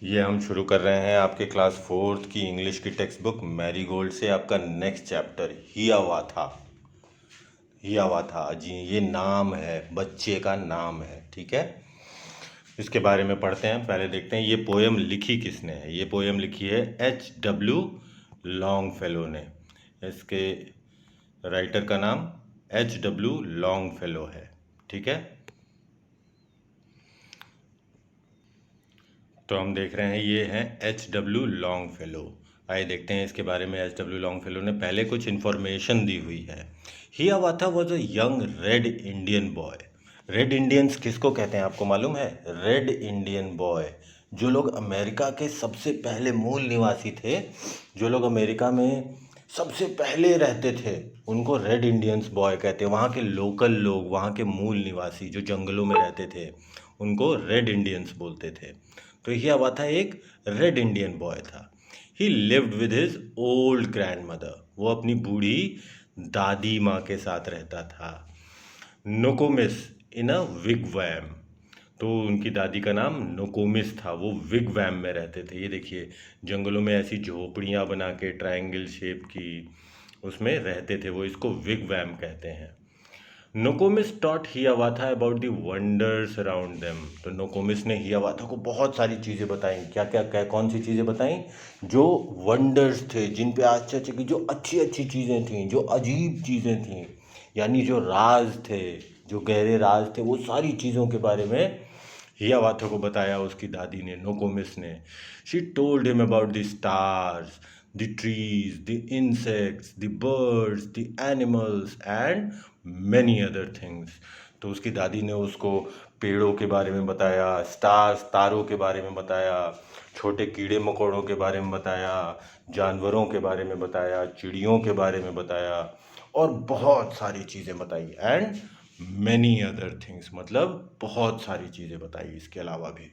ये हम शुरू कर रहे हैं आपके क्लास फोर्थ की इंग्लिश की टेक्स्ट बुक मैरीगोल्ड से आपका नेक्स्ट चैप्टर हियावाथा। हियावाथा जी, ये नाम है, बच्चे का नाम है। ठीक है, इसके बारे में पढ़ते हैं। पहले देखते हैं ये पोयम लिखी किसने है। ये पोयम लिखी है H.W. लॉन्गफेलो ने। इसके राइटर का नाम H.W. लॉन्गफेलो है। ठीक है, तो हम देख रहे हैं ये हैं H.W. लॉन्गफेलो। आइए देखते हैं इसके बारे में। H.W. लॉन्गफेलो ने पहले कुछ इन्फॉर्मेशन दी हुई है। Hiawatha was a young red Indian boy. Red Indians किसको कहते हैं आपको मालूम है? रेड इंडियन बॉय, जो लोग अमेरिका के सबसे पहले मूल निवासी थे, जो लोग अमेरिका में सबसे पहले रहते थे, उनको रेड इंडियंस बॉय कहते हैं। वहाँ के लोकल लोग, वहाँ के मूल निवासी जो जंगलों में रहते थे, उनको रेड इंडियंस बोलते थे। तो हियावाथा एक रेड इंडियन बॉय था। ही lived with his old grand mother. वो अपनी बूढ़ी दादी माँ के साथ रहता था। नोकोमिस इन अ विगवैम। तो उनकी दादी का नाम नोकोमिस था। वो विगवैम में रहते थे। ये देखिए, जंगलों में ऐसी झोपड़ियाँ बना के ट्रायंगल शेप की, उसमें रहते थे वो। इसको विगवैम कहते हैं। Nokomis taught Hiawatha about the wonders around them. तो नोकोमिस ने हियावाथा को बहुत सारी चीज़ें बताई। क्या क्या क्या कौन सी चीज़ें बताई? जो वंडर्स थे, जिन पे आश्चर्य की, जो अच्छी अच्छी चीज़ें थीं, जो अजीब चीज़ें थीं, यानी जो राज थे, जो गहरे राज थे, वो सारी चीज़ों के बारे में हियावाथा को बताया उसकी दादी ने, नोकोमिस ने। She told him about the stars, the trees, the insects, the birds, the animals and many other things। तो उसकी दादी ने उसको पेड़ों के बारे में बताया, स्टार्स, तारों के बारे में बताया, छोटे कीड़े मकोड़ों के बारे में बताया, जानवरों के बारे में बताया, चिड़ियों के बारे में बताया, और बहुत सारी चीज़ें बताई। एंड मैनी अदर थिंग्स, मतलब बहुत सारी चीज़ें बताई इसके अलावा भी।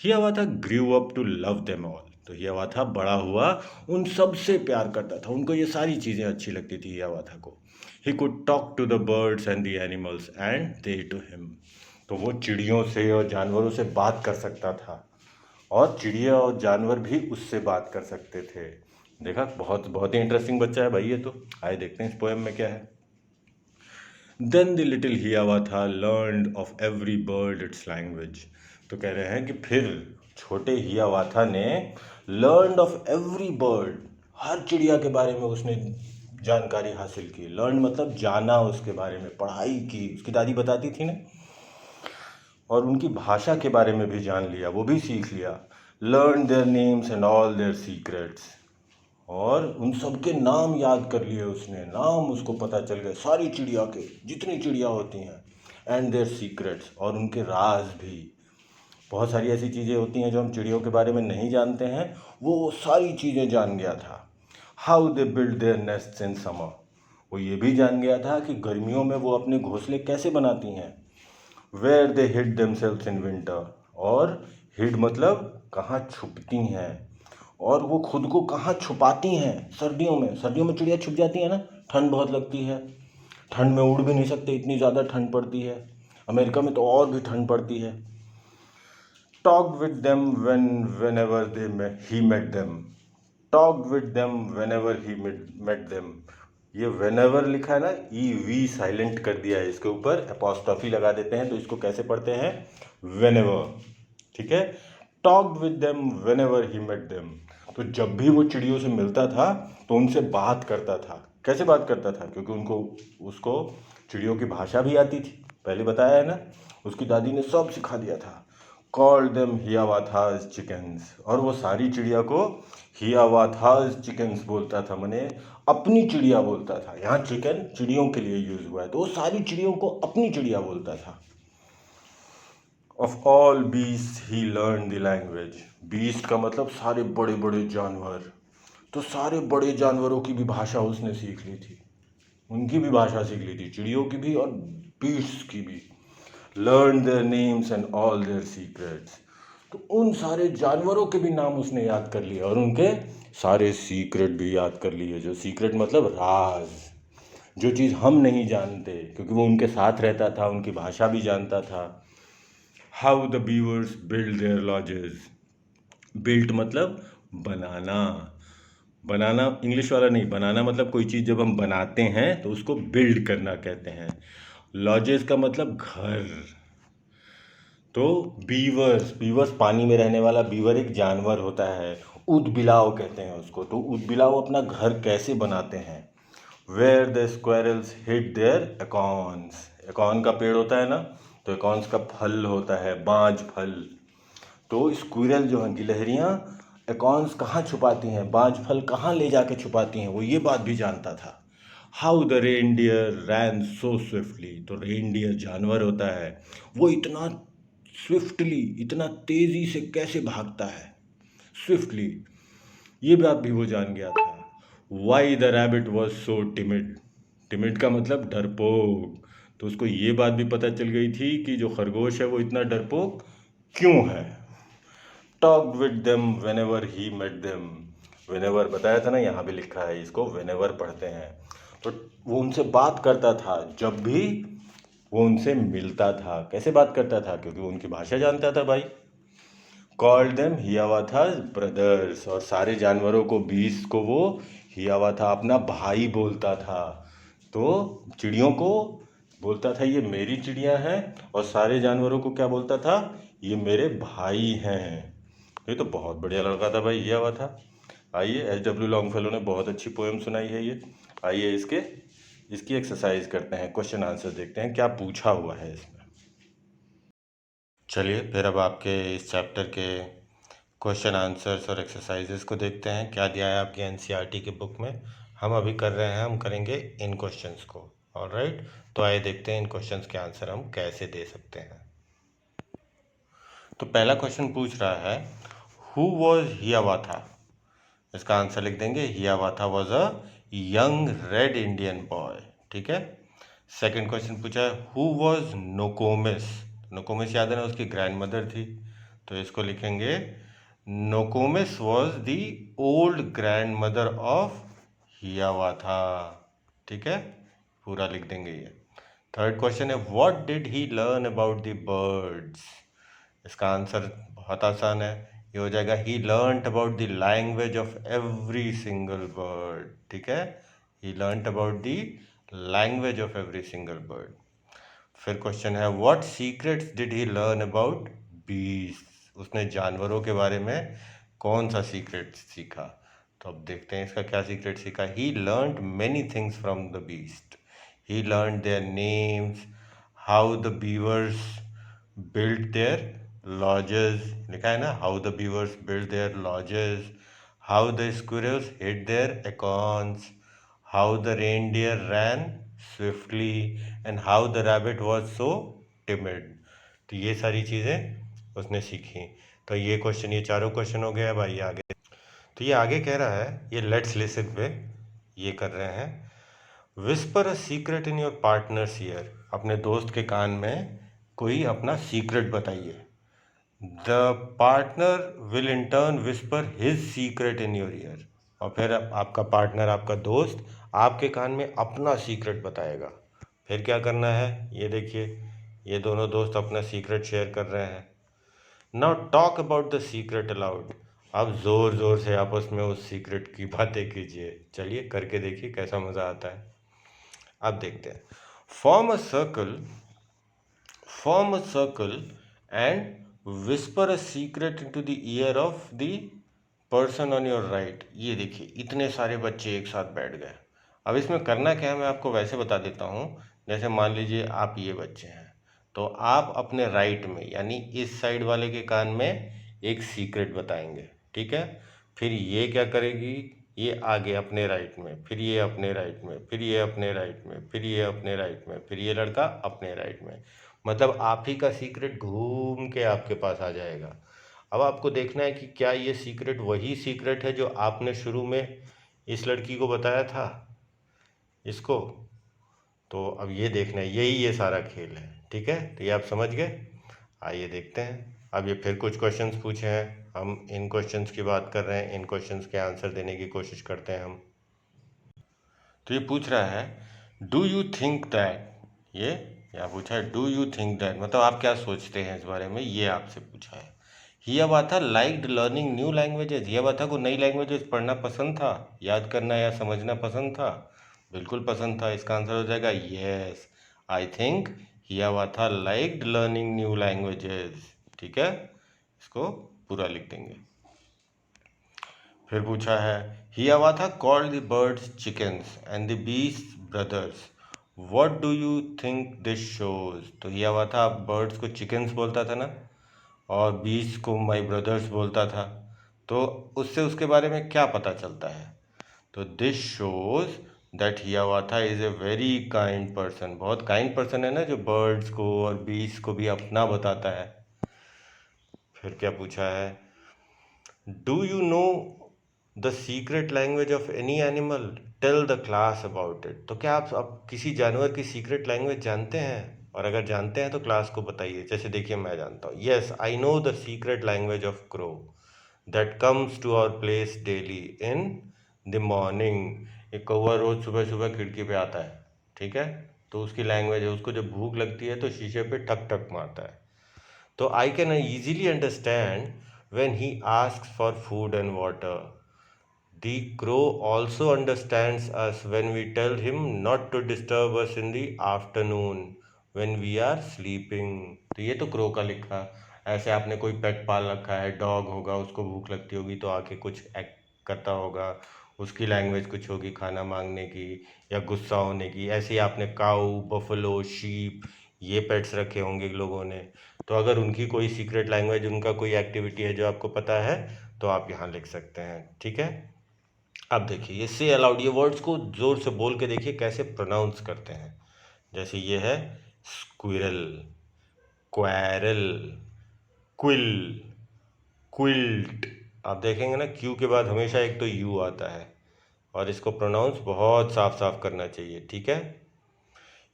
Hiawatha grew up to love them all. तो हियावाथा बड़ा हुआ, उन सब से प्यार करता था। उनको ये सारी चीज़ें अच्छी लगती थी हियावाथा को। He could talk to the birds and the animals and they to him. तो वो चिड़ियों से और जानवरों से बात कर सकता था, और चिड़िया और जानवर भी उससे बात कर सकते थे। देखा, बहुत बहुत ही इंटरेस्टिंग बच्चा है भाई ये तो। आइए देखते हैं इस पोएम में क्या है। Then the little Hiawatha learned of every bird its language. तो कह रहे हैं कि फिर छोटे हियावाथा ने लर्नड ऑफ एवरी बर्ड, हर चिड़िया के बारे में उसने जानकारी हासिल की। लर्न मतलब जाना, उसके बारे में पढ़ाई की, उसकी दादी बताती थी ना। और उनकी भाषा के बारे में भी जान लिया, वो भी सीख लिया। Learn their names and all their secrets. और उन सब के नाम याद कर लिए उसने। नाम उसको पता चल गए सारी चिड़िया के, जितनी चिड़िया होती हैं। एंड देयर सीक्रेट्स, और उनके राज भी। बहुत सारी ऐसी चीज़ें होती हैं जो हम चिड़ियों के बारे में नहीं जानते हैं, वो सारी चीज़ें जान गया था। How they build their nest in summer. वो ये भी जान गया था कि गर्मियों में वो अपने घोंसले कैसे बनाती हैं। Where they hid themselves in winter. और हिड मतलब कहाँ छुपती हैं, और वो खुद को कहाँ छुपाती हैं सर्दियों में। सर्दियों में चिड़िया छुप जाती है ना, ठंड बहुत लगती है, ठंड में उड़ भी नहीं सकते, इतनी ज़्यादा ठंड पड़ती है। अमेरिका में तो और भी ठंड पड़ती है। Talk with them whenever he met them। Talk with them whenever he met them। ये whenever लिखा है ना, ई वी साइलेंट कर दिया है, इसके ऊपर अपॉस्ट्रोफी लगा देते हैं, तो इसको कैसे पढ़ते हैं? whenever। ठीक है, talk with them whenever he met them। तो जब भी वो चिड़ियों से मिलता था तो उनसे बात करता था। कैसे बात करता था? क्योंकि उनको उसको चिड़ियों की भाषा भी आती थी, पहले बताया है ना, उसकी दादी ने सब सिखा दिया था। Called them Hiawatha's chickens. और वो सारी चिड़िया को हियावाथाज चिकन्स बोलता था, माने अपनी चिड़िया बोलता था। यहाँ चिकन चिड़ियों के लिए यूज हुआ है, तो वो सारी चिड़ियों को अपनी चिड़िया बोलता था। Of all beast he learn the language. Beast का मतलब सारे बड़े बड़े जानवर। तो सारे बड़े जानवरों की भी भाषा उसने सीख ली थी, उनकी भी भाषा सीख ली थी, चिड़ियों की भी और बीस्ट की भी। Learn their names and all their secrets. तो उन सारे जानवरों के भी नाम उसने याद कर लिए, और उनके सारे सीक्रेट भी याद कर लिए। जो सीक्रेट मतलब राज, जो चीज़ हम नहीं जानते, क्योंकि वो उनके साथ रहता था, उनकी भाषा भी जानता था। How the beavers build their lodges. Built मतलब बनाना। बनाना इंग्लिश वाला नहीं, बनाना मतलब कोई चीज़ जब हम बनाते हैं तो उसको बिल्ड करना कहते हैं। लॉजेस का मतलब घर। तो बीवर्स, बीवर्स पानी में रहने वाला बीवर एक जानवर होता है। ऊदबिलाव कहते हैं उसको। तो ऊदबिलाव अपना घर कैसे बनाते हैं? Where the squirrels hid their acorns. Acorn का पेड़ होता है ना, तो एकॉन्स का फल होता है बांज फल। तो स्क्विरल जो हैं, गिलहरियाँ एकॉन्स कहाँ छुपाती हैं, बांज फल कहाँ ले जाके छुपाती हैं, वो ये बात भी जानता था। How the reindeer ran so swiftly. तो रेनडियर जानवर होता है, वो इतना स्विफ्टली, इतना तेजी से कैसे भागता है, स्विफ्टली, ये बात भी वो जान गया था। Why the rabbit was so timid. Timid का मतलब डरपोक। तो उसको ये बात भी पता चल गई थी कि जो खरगोश है वो इतना डरपोक क्यों है। Talk with them whenever he met them. Whenever बताया था ना, यहाँ भी लिखा है, इसको वेन एवर पढ़ते हैं। तो वो उनसे बात करता था जब भी वो उनसे मिलता था। कैसे बात करता था? क्योंकि वो उनकी भाषा जानता था भाई। Called them Hiawatha's brothers. और सारे जानवरों को, बीस को वो हियावाथा अपना भाई बोलता था। तो चिड़ियों को बोलता था ये मेरी चिड़िया हैं, और सारे जानवरों को क्या बोलता था? ये मेरे भाई हैं। ये तो बहुत बढ़िया लड़का था भाई हियावाथा। आइए, एच डब्ल्यू लॉन्गफेलो ने बहुत अच्छी पोएम सुनाई है ये। आइए इसकी एक्सरसाइज करते हैं, क्वेश्चन आंसर देखते हैं क्या पूछा हुआ है इसमें। चलिए फिर अब आपके इस चैप्टर के क्वेश्चन आंसर्स और एक्सरसाइजेस को देखते हैं क्या दिया है आपकी एनसीईआरटी की बुक में। हम अभी कर रहे हैं, हम करेंगे इन क्वेश्चंस को। ऑलराइट, तो आइए देखते हैं इन क्वेश्चंस के आंसर हम कैसे दे सकते हैं। तो पहला क्वेश्चन पूछ रहा है हु वॉज हियावाथा। इसका आंसर लिख देंगे Hiawatha was a young red Indian boy. ठीक है। सेकंड क्वेश्चन पूछा है हु वॉज नोकोमिस। नोकोमिस याद है ना, उसकी ग्रैंड मदर थी। तो इसको लिखेंगे Nokomis was the old grandmother of Hiawatha. ठीक है, पूरा लिख देंगे ये। थर्ड क्वेश्चन है what did he learn about the birds. इसका आंसर बहुत आसान है, ये हो जाएगा he learned about the language of every single bird. ठीक है, he learned about the language of every single bird. फिर क्वेश्चन है what secrets did he learn about bees. उसने जानवरों के बारे में कौन सा सीक्रेट सीखा? तो अब देखते हैं इसका क्या सीक्रेट सीखा। He learned many things from the beast. He learned their names, how the beavers built their lodges, लिखा है ना, how the beavers built their lodges, how the squirrels hid their acorns, how the reindeer ran swiftly, and how the rabbit was so timid। तो ये सारी चीज़ें उसने सीखी। तो ये क्वेश्चन, ये चारों क्वेश्चन हो गया भाई। आगे तो ये आगे कह रहा है, ये लेट्स लिसन पे ये कर रहे हैं। Whisper a secret in your partners year. अपने दोस्त के कान में कोई अपना सीक्रेट बताइए। The partner will in turn whisper his secret in your year. और फिर आपका पार्टनर, आपका दोस्त आपके कान में अपना सीक्रेट बताएगा। फिर क्या करना है ये देखिए, ये दोनों दोस्त अपना सीक्रेट शेयर कर रहे हैं। Now talk about the secret allowed. अब ज़ोर ज़ोर से आपस में उस सीक्रेट की बातें कीजिए। चलिए करके देखिए कैसा मज़ा आता है। अब देखते हैं। Form a circle, form a circle and whisper a secret into the year of the person on your right. ये देखिए इतने सारे बच्चे एक साथ बैठ गए। अब इसमें करना क्या है मैं आपको वैसे बता देता हूँ। जैसे मान लीजिए आप ये बच्चे हैं, तो आप अपने राइट में यानी इस साइड वाले के कान में एक सीक्रेट बताएंगे। ठीक है, फिर ये क्या करेगी, ये आगे अपने राइट में, फिर ये अपने राइट में, फिर ये अपने राइट में, फिर ये अपने राइट में, फिर ये लड़का अपने राइट में। मतलब आप ही का सीक्रेट घूम के आपके पास आ जाएगा। अब आपको देखना है कि क्या ये सीक्रेट वही सीक्रेट है जो आपने शुरू में इस लड़की को बताया था इसको। तो अब ये देखना है, यही ये सारा खेल है। ठीक है, तो ये आप समझ गए। आइए देखते हैं। अब ये फिर कुछ क्वेश्चंस पूछे हैं, हम इन क्वेश्चंस की बात कर रहे हैं, इन क्वेश्चंस के आंसर देने की कोशिश करते हैं हम। तो ये पूछ रहा है डू यू थिंक दैट। ये यहाँ पूछा है डू यू थिंक दैट, मतलब आप क्या सोचते हैं इस बारे में, ये आपसे पूछा है। हियावाथा लाइक्ड लर्निंग न्यू लैंग्वेजेस। हियावाथा को नई लैंग्वेजेस पढ़ना पसंद था, याद करना या समझना पसंद था। बिल्कुल पसंद था। इसका आंसर हो जाएगा yes, I think Hiawatha liked learning new languages. ठीक है, इसको पूरा लिख देंगे। फिर पूछा है, Hiawatha called the birds chickens and the beasts brothers, what do you think this shows. तो हियावाथा बर्ड्स को चिकन्स बोलता था ना, और बीस को माय ब्रदर्स बोलता था, तो उससे उसके बारे में क्या पता चलता है। तो this shows that Hiawatha is a very kind person. बहुत काइंड पर्सन है ना, जो बर्ड्स को और बीस को भी अपना बताता है। फिर क्या पूछा है, do you know the secret language of any animal, tell the class about it. तो क्या आप किसी जानवर की सीक्रेट लैंग्वेज जानते हैं, और अगर जानते हैं तो क्लास को बताइए। जैसे देखिए, मैं जानता हूँ, yes I know the secret language of crow that comes to our place daily in the morning. एक कौवा रोज सुबह सुबह खिड़की पे आता है, ठीक है, तो उसकी लैंग्वेज है, उसको जब भूख लगती है तो शीशे पे ठक ठक मारता है। तो I can easily understand when he asks for food and water. The crow also understands us when we tell him not to disturb us in the afternoon when we are sleeping. तो ये तो crow का लिखा। ऐसे आपने कोई पेट पाल रखा है, डॉग होगा, उसको भूख लगती होगी तो आके कुछ एक्ट करता होगा, उसकी लैंग्वेज कुछ होगी खाना मांगने की या गुस्सा होने की। ऐसे ही आपने काऊ, बफलो, शीप, ये पेट्स रखे होंगे लोगों ने, तो अगर उनकी कोई सीक्रेट लैंग्वेज, उनका कोई एक्टिविटी है जो आपको पता है, तो आप यहाँ लिख सकते हैं। ठीक है, अब देखिए ये से अलाउड, ये वर्ड्स को जोर से बोल के देखिए कैसे प्रोनाउंस करते हैं। जैसे ये है स्क्विरल, क्वेरल, क्विल, क्विल्ट। आप देखेंगे ना, क्यू के बाद हमेशा एक तो यू आता है, और इसको प्रोनाउंस बहुत साफ साफ करना चाहिए। ठीक है,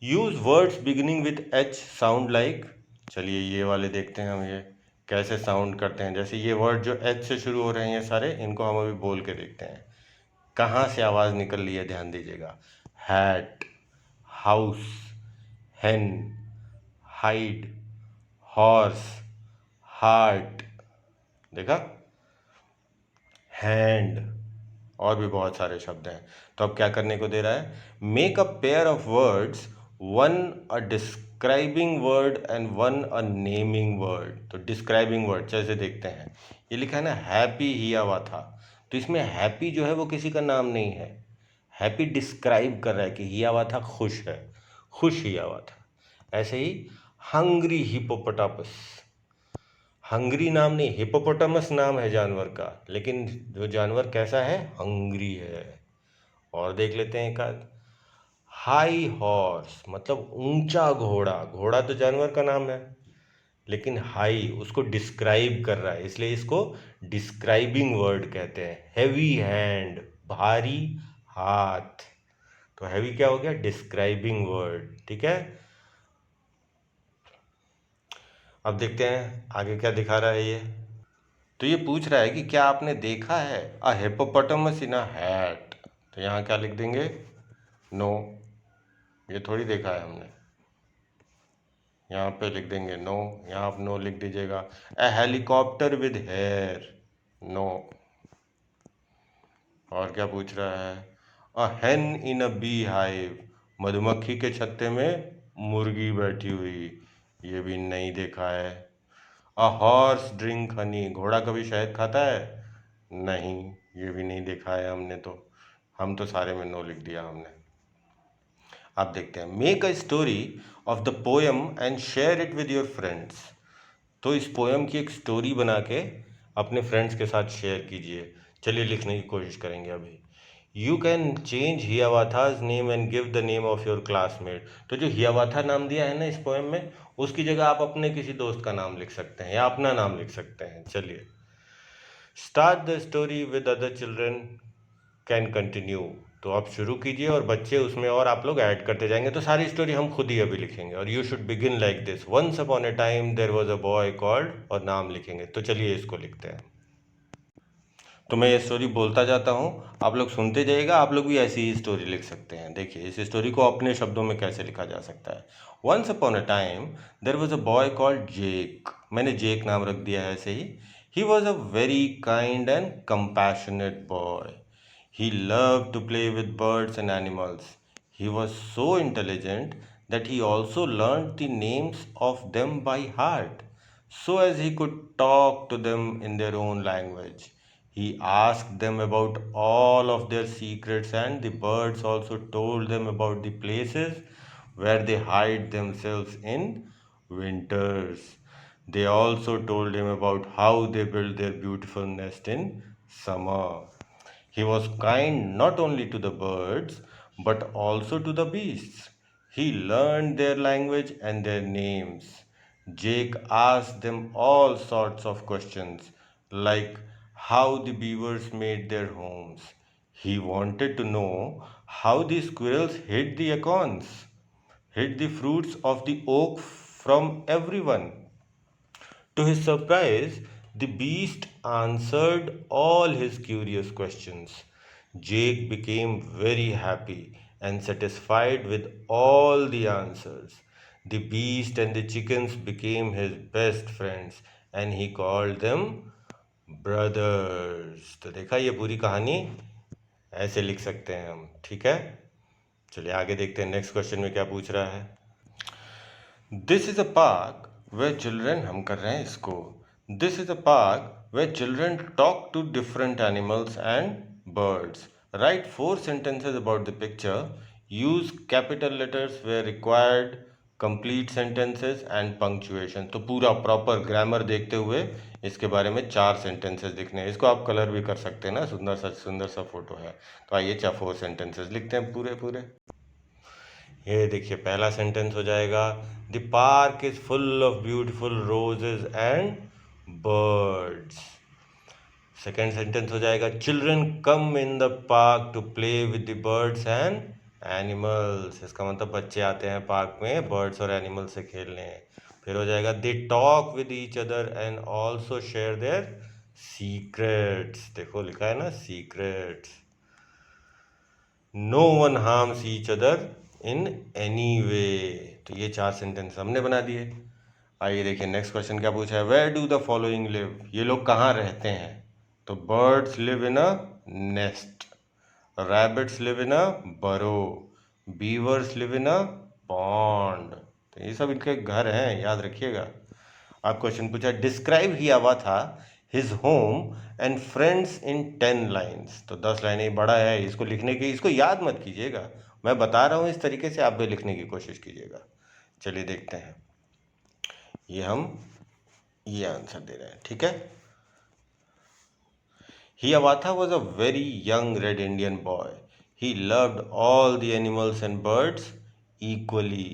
use words beginning with H sound like. चलिए ये वाले देखते हैं हम, ये कैसे साउंड करते हैं। जैसे ये वर्ड जो एच से शुरू हो रहे हैं ये सारे, इनको हम अभी बोल के देखते हैं कहाँ से आवाज़ निकल रही है। ध्यान दीजिएगा, हैट, हाउस, हेन, हाइड, हॉर्स, हार्ट, देखा, हैंड, और भी बहुत सारे शब्द हैं। तो अब क्या करने को दे रहा है, make a pair of words, one a describing word and one a naming word. तो डिस्क्राइबिंग वर्ड जैसे देखते हैं, ये लिखा है ना हैप्पी हियावाथा, तो इसमें हैप्पी जो है वो किसी का नाम नहीं है। हैप्पी डिस्क्राइब कर रहा है कि हियावाथा खुश है, खुश हियावाथा। ऐसे ही हंग्री हिपोपोटामस, हंग्री नाम नहीं, हिपोपोटामस नाम है जानवर का, लेकिन जो जानवर कैसा है, हंग्री है। और देख लेते हैं एक आध, हाई हॉर्स मतलब ऊंचा घोड़ा। घोड़ा तो जानवर का नाम है, लेकिन हाई उसको डिस्क्राइब कर रहा है, इसलिए इसको डिस्क्राइबिंग वर्ड कहते हैं। हैवी हैंड, भारी हाथ, तो हैवी क्या हो गया, डिस्क्राइबिंग वर्ड। ठीक है, अब देखते हैं आगे क्या दिखा रहा है ये। तो ये पूछ रहा है कि क्या आपने देखा है अ हिप्पोपोटामस इन अ हैट। तो यहाँ क्या लिख देंगे, नो, ये थोड़ी देखा है हमने, यहाँ पे लिख देंगे नो। यहाँ आप नो लिख दीजिएगा। ए हेलीकॉप्टर विद हेयर, नो। और क्या पूछ रहा है, अ हेन इन अ बी हाइव, मधुमक्खी के छत्ते में मुर्गी बैठी हुई, ये भी नहीं देखा है। अ हॉर्स ड्रिंक हनी, घोड़ा कभी शहद खाता है, नहीं, ये भी नहीं देखा है हमने। तो हम तो सारे में नो लिख दिया हमने। अब देखते हैं, make a story of the poem and share it with your friends. तो इस पोएम की एक स्टोरी बना के अपने फ्रेंड्स के साथ शेयर कीजिए। चलिए लिखने की कोशिश करेंगे अभी। You can change Hiawatha's name and give the name of your classmate. तो जो हियावाथा नाम दिया है ना इस पोएम में, उसकी जगह आप अपने किसी दोस्त का नाम लिख सकते हैं या अपना नाम लिख सकते हैं। चलिए, start the story with other children can continue. तो आप शुरू कीजिए और बच्चे उसमें और आप लोग ऐड करते जाएंगे, तो सारी स्टोरी हम खुद ही अभी लिखेंगे। और you should begin like this, once upon a time there was a boy called, और नाम लिखेंगे। तो चलिए इसको लिखते हैं। तो मैं ये स्टोरी बोलता जाता हूँ, आप लोग सुनते जाइएगा। आप लोग भी ऐसी ही स्टोरी लिख सकते हैं। देखिए इस स्टोरी को अपने शब्दों में कैसे लिखा जा सकता है। Once upon a time there was a boy called Jake, मैंने जेक नाम रख दिया है ऐसे ही। He was a very kind and compassionate boy. He loved to play with birds and animals. He was so intelligent that he also learned the names of them by heart, so as he could talk to them in their own language. He asked them about all of their secrets, and the birds also told them about the places where they hide themselves in winters. They also told him about how they build their beautiful nest in summer. He was kind not only to the birds but also to the beasts. He learned their language and their names. Jake asked them all sorts of questions, like how the beavers made their homes. He wanted to know how the squirrels hid the fruits of the oak from everyone. To his surprise, the beast answered all his curious questions. Jake became very happy and satisfied with all the answers. The beast and the chickens became his best friends and he called them brothers. तो देखा, ये पूरी कहानी ऐसे लिख सकते हैं हम, ठीक है। चलिए आगे देखते हैं नेक्स्ट क्वेश्चन में क्या पूछ रहा है। This is a park where children, हम कर रहे हैं इसको। This is a park where children talk to different animals and birds. Write 4 sentences about the picture. Use capital letters where required, complete sentences and punctuation. तो पूरा proper grammar देखते हुए इसके बारे में 4 sentences लिखने हैं। इसको आप कलर भी कर सकते हैं ना, सुंदर सा फोटो है। तो आइए 4 sentences लिखते हैं पूरे पूरे। ये देखिए पहला सेंटेंस हो जाएगा, the park is full of beautiful roses and birds. Second sentence हो जाएगा, children come in the park to play with the birds and animals. इसका मतलब बच्चे आते हैं पार्क में बर्ड्स और एनिमल्स से खेलने। फिर हो जाएगा, they talk with each other and also share their secrets. देखो लिखा है ना, secrets. No one harms each other in any way. तो ये 4 सेंटेंस हमने बना दिए। आइए देखिए नेक्स्ट क्वेश्चन क्या पूछा है, where do the following live. ये लोग कहाँ रहते हैं। तो birds live in a nest, rabbits live in a burrow, beavers live in a pond. तो ये सब इनके घर हैं, याद रखिएगा। अब क्वेश्चन पूछा, डिस्क्राइब ही आवा था his home and friends in 10 lines. तो 10 लाइनें, बड़ा है, इसको लिखने की, इसको याद मत कीजिएगा, मैं बता रहा हूँ इस तरीके से आप भी लिखने की कोशिश कीजिएगा। चलिए देखते हैं, ये आंसर दे रहे हैं, ठीक है। Hiawatha was a very young red Indian boy. He loved all the animals and birds equally.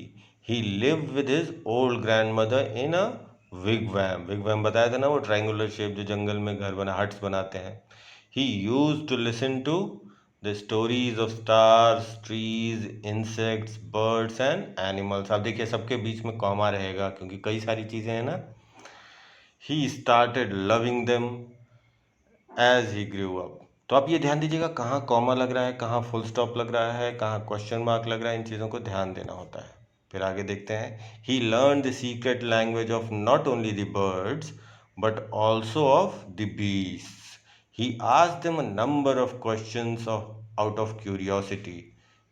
He lived with his old grandmother in a wigwam. Wigwam बताया था ना, वो ट्रायंगुलर शेप जो जंगल में घर बना, हट्स बनाते हैं। He used to listen to the stories of stars, trees, insects, birds and animals. आप देखिए सबके बीच में कॉमा रहेगा क्योंकि कई सारी चीज़ें हैं ना। He started loving them as he grew up. तो आप ये ध्यान दीजिएगा कहाँ कॉमा लग रहा है, कहाँ फुल स्टॉप लग रहा है, कहाँ क्वेश्चन मार्क लग रहा है, इन चीज़ों को ध्यान देना होता है। फिर आगे देखते हैं, he learn the secret language of not only the birds but also of the beast. He asked them a number of questions out of curiosity.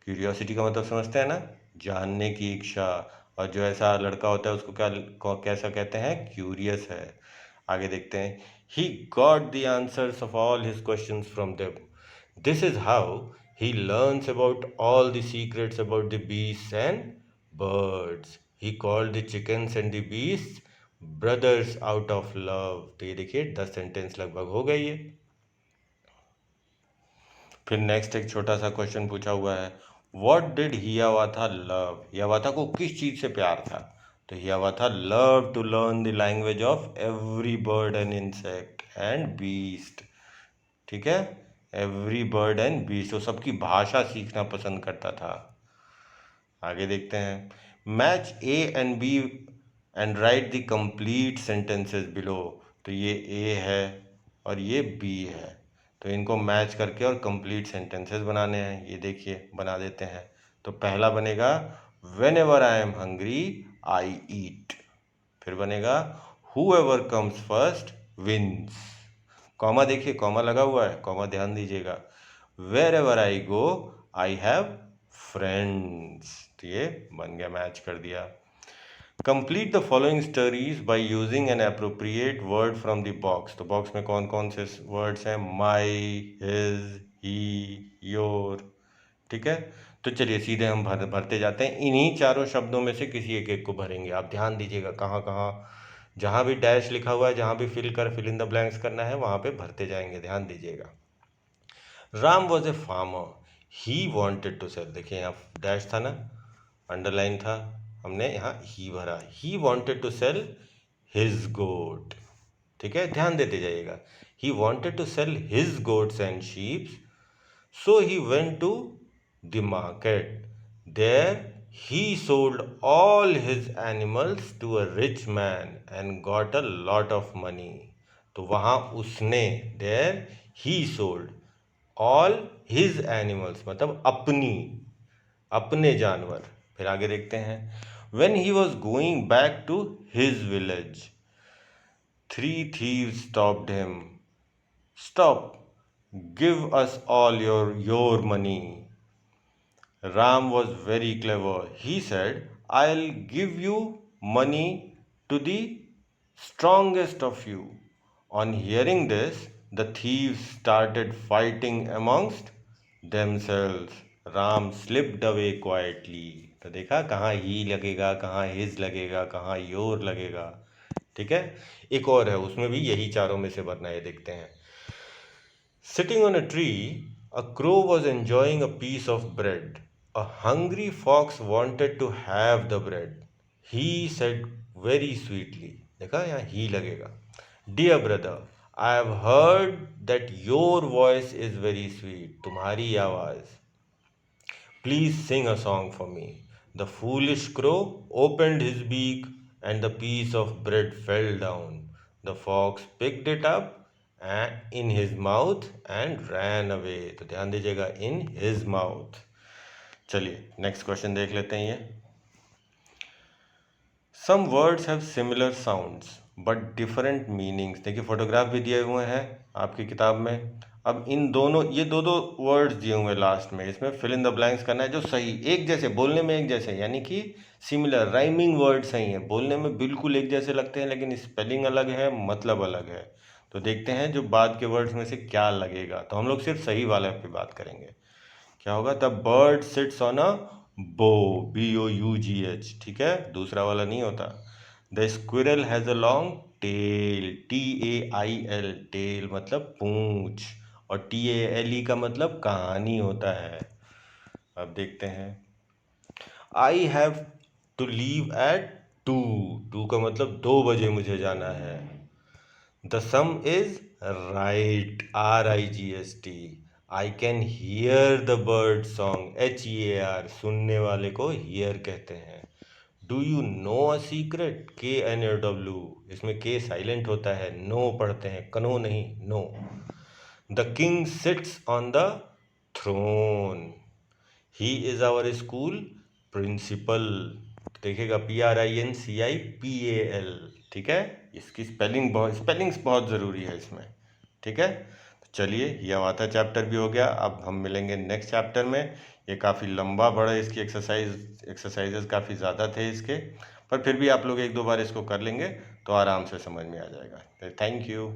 Curiosity का मतलब समझते हैं ना, जानने की इच्छा। और जो ऐसा लड़का होता है उसको कैसा कहते हैं, क्यूरियस है। आगे देखते हैं, he got the answers of all his questions from them. This is how he learns about all the secrets about the beasts and birds. He called the chickens and the beasts brothers out of love. तो ये देखिए 10 sentence लगभग हो गई है। फिर next एक छोटा सा क्वेश्चन पूछा हुआ है, What did Hiawatha love. Hiawatha को किस चीज़ से प्यार था। तो Hiawatha love to learn the language of every bird and insect and beast. ठीक है, एवरी बर्ड एंड बीस्ट, वो सबकी भाषा सीखना पसंद करता था। आगे देखते हैं, match A and B and write the complete sentences below. तो ये ए है और ये बी है, तो इनको मैच करके और कंप्लीट सेंटेंसेस बनाने हैं। ये देखिए बना देते हैं। तो पहला बनेगा, whenever I am hungry I eat. फिर बनेगा, whoever comes first wins. Comma देखिए, कॉमा लगा हुआ है, कॉमा ध्यान दीजिएगा। Wherever I go I have friends, तो ये बन गया, मैच कर दिया। Complete the following stories by using an appropriate word from the box. तो बॉक्स में कौन कौन से वर्ड्स हैं? My, his, he, your. ठीक है, तो चलिए सीधे हम भरते जाते हैं। इन्हीं चारों शब्दों में से किसी एक एक को भरेंगे। आप ध्यान दीजिएगा कहाँ कहाँ, जहाँ भी डैश लिखा हुआ है, जहाँ भी फिल इन द ब्लैंक्स करना है, वहाँ पे भरते जाएंगे, ध्यान दीजिएगा। Ram was a farmer, he wanted to sell. देखिए यहाँ डैश था ना, अंडरलाइन था, हमने यहाँ ही भरा। He wanted to sell his goat. ठीक है, ध्यान देते जाइएगा। He wanted to sell his goats and sheeps, so he went to the market. There he sold all his animals to a rich man and got a lot of money. तो वहाँ उसने, there he sold all his animals, मतलब अपने जानवर। फिर आगे देखते हैं। When he was going back to his village, 3 thieves stopped him. Stop, give us all your money. Ram was very clever. He said, I'll give you money to the strongest of you. On hearing this, the thieves started fighting amongst themselves. Ram slipped away quietly. तो देखा कहाँ ही लगेगा, कहाँ his लगेगा, कहाँ your लगेगा। ठीक है, एक और है, उसमें भी यही चारों में से भरना है, देखते हैं। Sitting on a tree, a crow was enjoying a piece of bread. A hungry fox wanted to have the bread. He said very sweetly, देखा यहाँ ही लगेगा, Dear brother, I have heard that your voice is very sweet. तुम्हारी आवाज़, Please sing a song for me. The foolish crow opened his beak and the piece of bread fell down. The fox picked it up in his mouth and ran away. तो ध्यान दीजिएगा, in his mouth. चलिए next question देख लेते हैं। ये Some words have similar sounds but different meanings. देखिए photograph भी दिए हुए हैं आपकी किताब में। अब इन दोनों, ये दो वर्ड्स दिए हुए हैं लास्ट में, इसमें फिल इन द ब्लैंक्स करना है जो सही, एक जैसे बोलने में एक जैसे, यानी कि सिमिलर राइमिंग वर्ड सही है, बोलने में बिल्कुल एक जैसे लगते हैं लेकिन स्पेलिंग अलग है, मतलब अलग है। तो देखते हैं जो बाद के वर्ड्स में से क्या लगेगा। तो हम लोग सिर्फ सही वाले पे बात करेंगे। क्या होगा? The bird sits on a bough, BOUGH। ठीक है, दूसरा वाला नहीं होता। The squirrel has a long tail, TAIL, tail मतलब पूंछ, और TALE का मतलब कहानी होता है। अब देखते हैं। I have to leave at 2 का मतलब 2 बजे मुझे जाना है। The sum is right, RIGST। I can hear the bird song, HEAR, सुनने वाले को हियर कहते हैं। Do you know a secret, KNOW, इसमें के साइलेंट होता है, नो पढ़ते हैं, कनो नहीं, know. The king sits on the throne, he is our school principal. देखिएगा PRINCIPAL। ठीक है, इसकी स्पेलिंग्स बहुत ज़रूरी है इसमें। ठीक है, तो चलिए ये हमारा चैप्टर भी हो गया। अब हम मिलेंगे नेक्स्ट चैप्टर में। ये काफ़ी लंबा बड़ा, इसकी एक्सरसाइजेज काफ़ी ज़्यादा थे इसके, पर फिर भी आप लोग 1-2 बार इसको कर लेंगे तो आराम से समझ में आ जाएगा। Thank you.